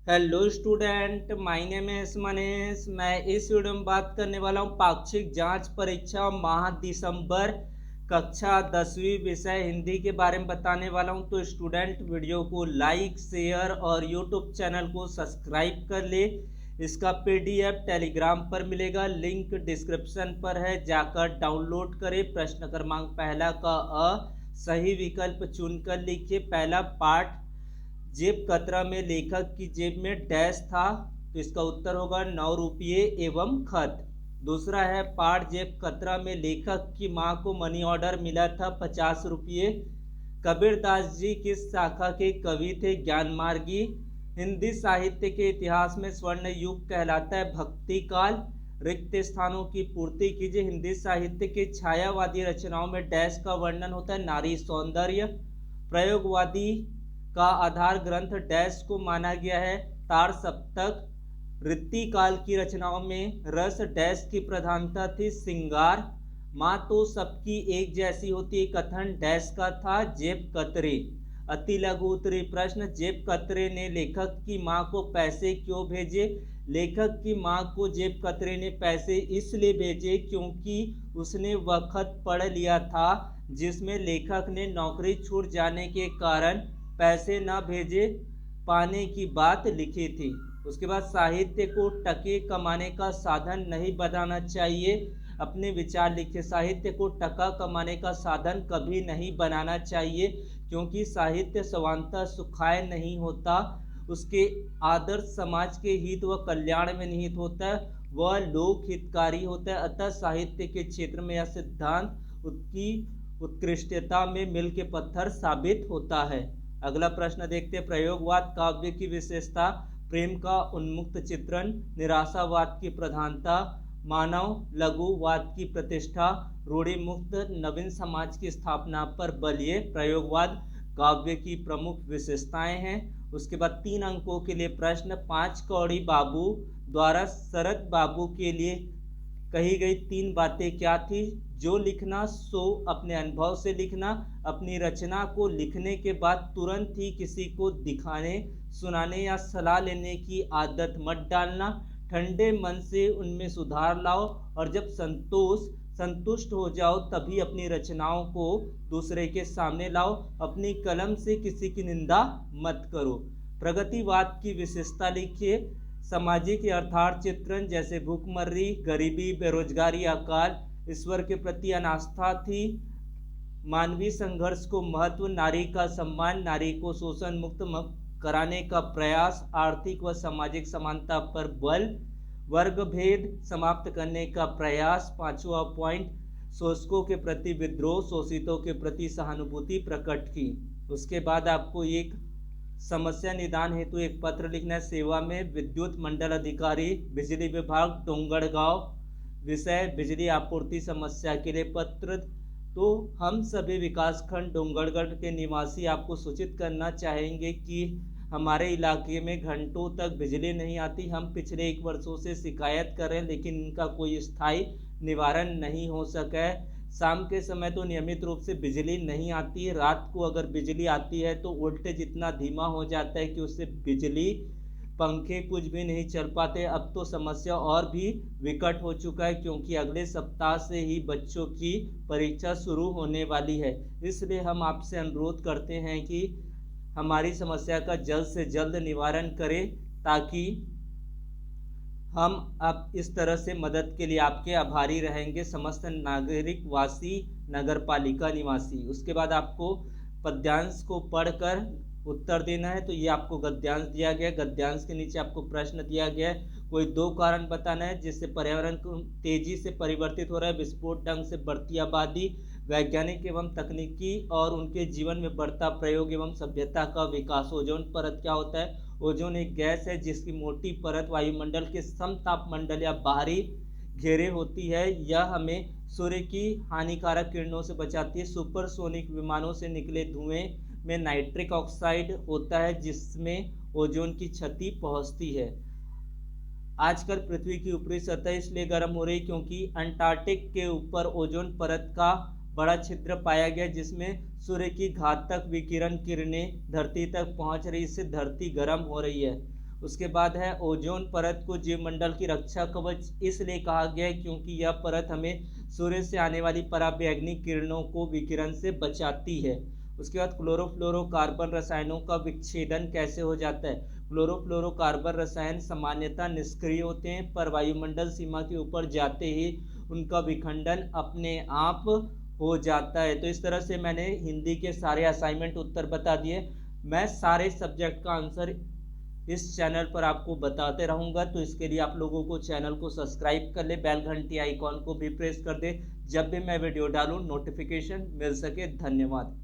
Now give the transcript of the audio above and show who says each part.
Speaker 1: Hello student, my name is Manish. मैं इस video में बात करने वाला हूँ पाक्षिक जांच परीक्षा माह दिसंबर कक्षा 10वीं विषय हिंदी के बारे में बताने वाला हूँ। तो स्टूडेंट वीडियो को लाइक शेयर और यूट्यूब चैनल को सब्सक्राइब कर ले। इसका पीडीएफ टेलीग्राम पर मिलेगा, लिंक डिस्क्रिप्शन पर है, जाकर डाउनलोड करें। प्रश्न क्रमांक पहला का सही विकल्प चुनकर लिखिए। पहला पाठ, जेब कतरा में लेखक की जेब में डैश था, तो इसका उत्तर होगा 9 रुपये एवं खत। दूसरा है पाठ, जेब कतरा में लेखक की मां को मनी ऑर्डर मिला था 50 रुपये। कबीरदास जी किस शाखा के कवि थे? ज्ञान मार्गी। हिंदी साहित्य के इतिहास में स्वर्ण युग कहलाता है भक्ति काल। रिक्त स्थानों की पूर्ति कीजिए। हिंदी साहित्य के छायावादी रचनाओं में डैश का वर्णन होता है नारी सौंदर्य। प्रयोगवादी का आधार ग्रंथ डैश को माना गया है तार सप्तक। ऋद्धि काल की रचनाओं में रस डैश की प्रधानता थी सिंगार। माँ तो सबकी एक जैसी होती है कथन डैश का था जेब कतरे। अति लघु उत्तरी प्रश्न, जेब कतरे ने लेखक की माँ को पैसे क्यों भेजे? लेखक की माँ को जेब कतरे ने पैसे इसलिए भेजे क्योंकि उसने वह खत पढ़ लिया था जिसमें लेखक ने नौकरी छूट जाने के कारण पैसे न भेजे पाने की बात लिखी थी। उसके बाद, साहित्य को टके कमाने का साधन नहीं बनाना चाहिए। अपने विचार लिखिए। साहित्य को टका कमाने का साधन कभी नहीं बनाना चाहिए क्योंकि साहित्य स्वांतः सुखाय नहीं होता, उसके आदर्श समाज के हित व कल्याण में निहित होता है, वह लोक हितकारी होता है। अतः साहित्य के क्षेत्र में यह सिद्धांत उसकी उत्कृष्टता में मिल के पत्थर साबित होता है। अगला प्रश्न देखते हैं। प्रयोगवाद काव्य की विशेषता, प्रेम का उन्मुक्त चित्रण, निराशावाद की प्रधानता, मानव लघुवाद की प्रतिष्ठा, रूढ़ि मुक्त नवीन समाज की स्थापना पर बल। ये प्रयोगवाद काव्य की प्रमुख विशेषताएं हैं। उसके बाद 3 अंकों के लिए प्रश्न, 5 कौड़ी बाबू द्वारा शरद बाबू के लिए कही गई 3 बातें क्या थी? जो लिखना सो अपने अनुभव से लिखना, अपनी रचना को लिखने के बाद तुरंत ही किसी को दिखाने सुनाने या सलाह लेने की आदत मत डालना, ठंडे मन से उनमें सुधार लाओ और जब संतुष्ट हो जाओ तभी अपनी रचनाओं को दूसरे के सामने लाओ, अपनी कलम से किसी की निंदा मत करो। प्रगतिवाद की विशेषता लिखिए। सामाजिक यथार्थ चित्रण जैसे भूखमरी, गरीबी, बेरोजगारी, अकाल, ईश्वर के प्रति अनास्था थी, मानवीय संघर्ष को महत्व, नारी का सम्मान, नारी को शोषण मुक्त कराने का प्रयास, आर्थिक व सामाजिक समानता पर बल, वर्ग भेद समाप्त करने का प्रयास। 5वां पॉइंट, शोषकों के प्रति विद्रोह, शोषितों के प्रति सहानुभूति प्रकट की। उसके बाद आपको एक समस्या निदान हेतु एक पत्र लिखना है। सेवा में विद्युत मंडल अधिकारी, बिजली विभाग, डोंगरगांव। विषय बिजली आपूर्ति समस्या के लिए पत्र। तो हम सभी विकासखंड डोंगरगढ़ के निवासी आपको सूचित करना चाहेंगे कि हमारे इलाके में घंटों तक बिजली नहीं आती। हम पिछले 1 वर्षों से शिकायत कर रहे हैं लेकिन इनका कोई स्थायी निवारण नहीं हो सका है। शाम के समय तो नियमित रूप से बिजली नहीं आती है। रात को अगर बिजली आती है तो वोल्टेज इतना धीमा हो जाता है कि उससे बिजली पंखे कुछ भी नहीं चल पाते। अब तो समस्या और भी विकट हो चुका है क्योंकि अगले सप्ताह से ही बच्चों की परीक्षा शुरू होने वाली है। इसलिए हम आपसे अनुरोध करते हैं कि हमारी समस्या का जल्द से जल्द निवारण करें ताकि हम अब इस तरह से मदद के लिए आपके आभारी रहेंगे, समस्त नागरिक वासी, नगर पालिका निवासी। उसके बाद आपको पद्यांश को पढ़कर उत्तर देना है। तो ये आपको गद्यांश दिया गया है। गद्यांश के नीचे आपको प्रश्न दिया गया है। कोई 2 कारण बताना है जिससे पर्यावरण तेजी से परिवर्तित हो रहा है, विस्फोट ढंग से बढ़ती आबादी, वैज्ञानिक एवं तकनीकी और उनके जीवन में बढ़ता प्रयोग एवं सभ्यता का विकास। ओजोन परत क्या होता है? ओजोन एक गैस है जिसकी मोटी परत वायुमंडल के समतापमंडल या बाहरी घेरे होती है। यह हमें सूर्य की हानिकारक किरणों से बचाती है। सुपरसोनिक विमानों से निकले धुएं में नाइट्रिक ऑक्साइड होता है जिसमें ओजोन की क्षति पहुंचती है। आजकल पृथ्वी की ऊपरी सतह इसलिए गर्म हो रही क्योंकि अंटार्कटिक के ऊपर ओजोन परत का बड़ा छिद्र पाया गया जिसमें सूर्य की घातक विकिरण किरणें धरती तक पहुंच रही, इससे धरती गर्म हो रही है। उसके बाद है ओजोन परत को जीवमंडल की रक्षा कवच इसलिए कहा गया है क्योंकि यह परत हमें सूर्य से आने वाली पराबैंगनी किरणों को विकिरण से बचाती है। उसके बाद क्लोरोफ्लोरोकार्बन रसायनों का विच्छेदन कैसे हो जाता है। क्लोरोफ्लोरोकार्बन रसायन सामान्यतः निष्क्रिय होते हैं, पर वायुमंडल सीमा के ऊपर जाते ही उनका विखंडन अपने आप हो जाता है। तो इस तरह से मैंने हिंदी के सारे असाइनमेंट उत्तर बता दिए। मैं सारे सब्जेक्ट का आंसर इस चैनल पर आपको बताते रहूंगा, तो इसके लिए आप लोगों को चैनल को सब्सक्राइब कर ले, बेल घंटी आइकॉन को भी प्रेस कर दे, जब भी मैं वीडियो डालूं नोटिफिकेशन मिल सके। धन्यवाद।